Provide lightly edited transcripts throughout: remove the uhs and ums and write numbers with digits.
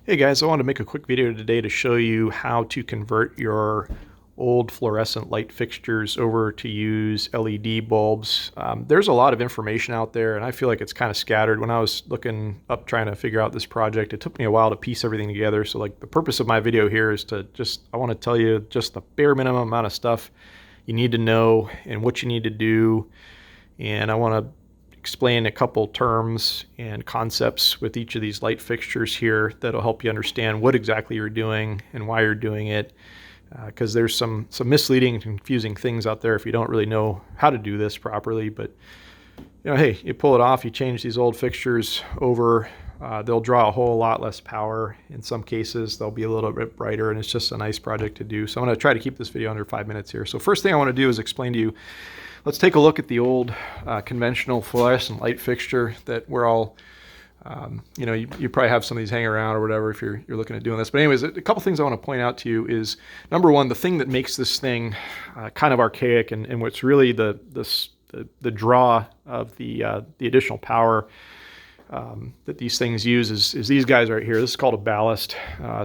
Hey guys, I wanted to make a quick video today to show you how to convert your old fluorescent light fixtures over to use LED bulbs. There's a lot of information out there and I feel like it's kind of scattered. When I was looking up trying to figure out this project, it took me a while to piece everything together. So like the purpose of my video here is to I want to tell you just the bare minimum amount of stuff you need to know and what you need to do. And I want to explain a couple terms and concepts with each of these light fixtures here that'll help you understand what exactly you're doing and why you're doing it, because there's some misleading and confusing things out there if you don't really know how to do this properly. But hey, you pull it off, you change these old fixtures over, they'll draw a whole lot less power. In some cases they'll be a little bit brighter, and it's just a nice project to do. So I'm going to try to keep this video under 5 minutes here. So first thing I want to do is explain to you, let's take a look at the old conventional fluorescent light fixture that we're all, you probably have some of these hanging around or whatever if you're looking at doing this. But anyways, a couple things I want to point out to you is, number one, the thing that makes this thing kind of archaic and what's really the draw of the additional power that these things use is these guys right here. This is called a ballast.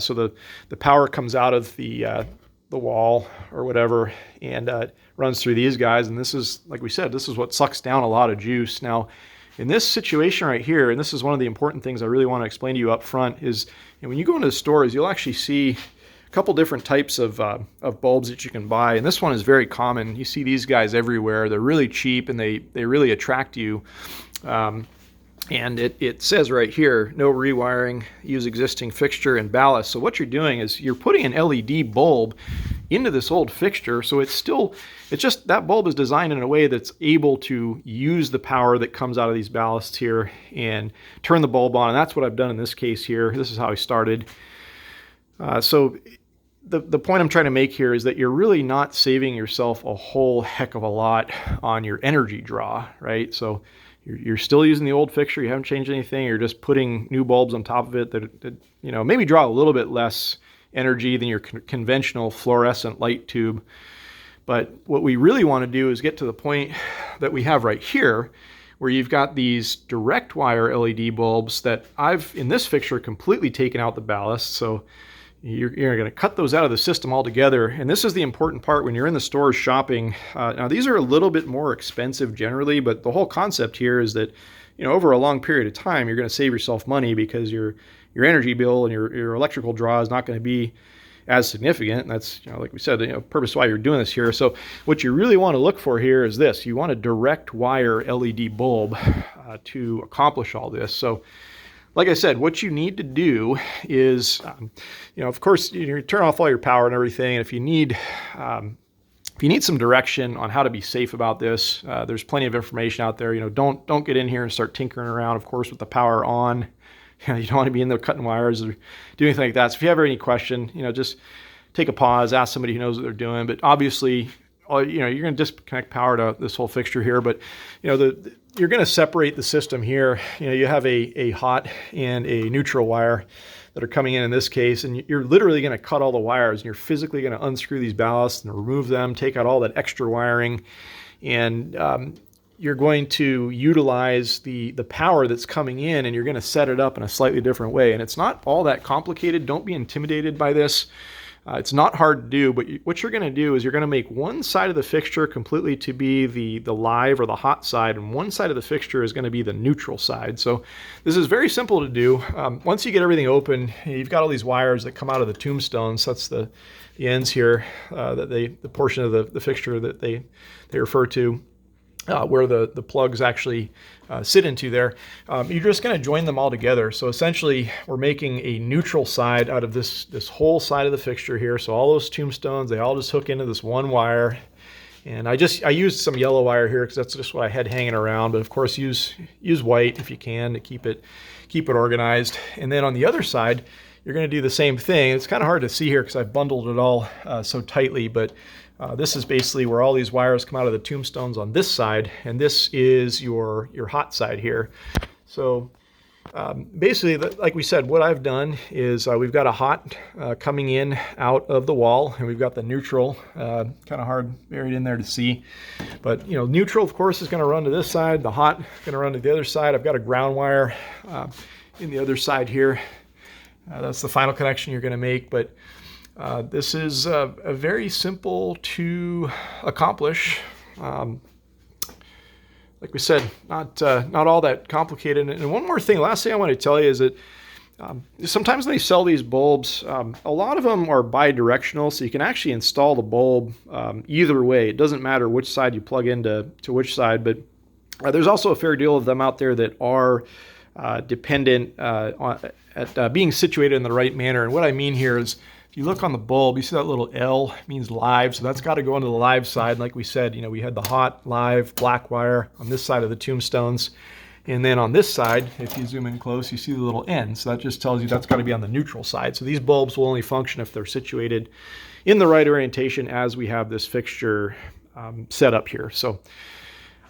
So the power comes out of the wall or whatever and runs through these guys, and this is, like we said, this is what sucks down a lot of juice. Now in this situation right here, and this is one of the important things I really want to explain to you up front, is when you go into the stores you'll actually see a couple different types of bulbs that you can buy, and this one is very common. You see these guys everywhere. They're really cheap and they really attract you. And it says right here, no rewiring, use existing fixture and ballast. So what you're doing is you're putting an LED bulb into this old fixture. So it's just that bulb is designed in a way that's able to use the power that comes out of these ballasts here and turn the bulb on. And that's what I've done in this case here. This is how I started. So the point I'm trying to make here is that you're really not saving yourself a whole heck of a lot on your energy draw, right? So you're still using the old fixture. You haven't changed anything. You're just putting new bulbs on top of it that maybe draw a little bit less energy than your conventional fluorescent light tube. But what we really want to do is get to the point that we have right here, where you've got these direct wire LED bulbs that I've, in this fixture, completely taken out the ballast. So you're going to cut those out of the system altogether. And this is the important part when you're in the stores shopping. Now these are a little bit more expensive generally, but the whole concept here is that over a long period of time you're going to save yourself money, because your energy bill and your electrical draw is not going to be as significant. And that's, like we said, purpose why you're doing this here. So what you really want to look for here is this: you want a direct wire LED bulb to accomplish all this. So like I said, what you need to do is, of course, you turn off all your power and everything. And if you need some direction on how to be safe about this, there's plenty of information out there. Don't get in here and start tinkering around, of course, with the power on. You don't want to be in there cutting wires or do anything like that. So if you have any question, just take a pause, ask somebody who knows what they're doing. But obviously, you're going to disconnect power to this whole fixture here. But you're going to separate the system here. You have a hot and a neutral wire that are coming in this case, and you're literally going to cut all the wires, and you're physically going to unscrew these ballasts and remove them, take out all that extra wiring, and you're going to utilize the power that's coming in, and you're going to set it up in a slightly different way. And it's not all that complicated. Don't be intimidated by this. It's not hard to do, but what you're going to do is you're going to make one side of the fixture completely to be the live or the hot side, and one side of the fixture is going to be the neutral side. So this is very simple to do. Once you get everything open, you've got all these wires that come out of the tombstones. That's the ends here, the portion of the fixture that they refer to. Where the plugs actually sit into there. You're just going to join them all together. So essentially we're making a neutral side out of this whole side of the fixture here. So all those tombstones, they all just hook into this one wire. And I used some yellow wire here because that's just what I had hanging around. But of course use white if you can to keep it organized. And then on the other side, you're going to do the same thing. It's kind of hard to see here because I've bundled it all so tightly, but this is basically where all these wires come out of the tombstones on this side, and this is your hot side here. So basically, like we said, what I've done is we've got a hot coming in out of the wall, and we've got the neutral kind of hard buried in there to see. But neutral, of course, is going to run to this side. The hot is going to run to the other side. I've got a ground wire in the other side here. That's the final connection you're going to make, but this is a very simple to accomplish. Like we said, not all that complicated. And one more thing, last thing I want to tell you is that sometimes when they sell these bulbs, a lot of them are bi-directional, so you can actually install the bulb either way. It doesn't matter which side you plug into which side, but there's also a fair deal of them out there that are dependent at being situated in the right manner. And what I mean here is, if you look on the bulb, you see that little L means live, so that's got to go into the live side. Like we said, we had the hot, live, black wire on this side of the tombstones. And then on this side, if you zoom in close, you see the little N. So that just tells you that's got to be on the neutral side. So these bulbs will only function if they're situated in the right orientation as we have this fixture set up here. So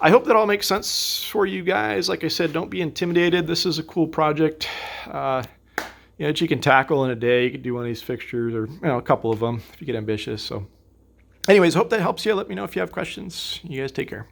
I hope that all makes sense for you guys. Like I said, don't be intimidated. This is a cool project that you can tackle in a day. You can do one of these fixtures, or a couple of them if you get ambitious. So anyways, hope that helps you. Let me know if you have questions. You guys take care.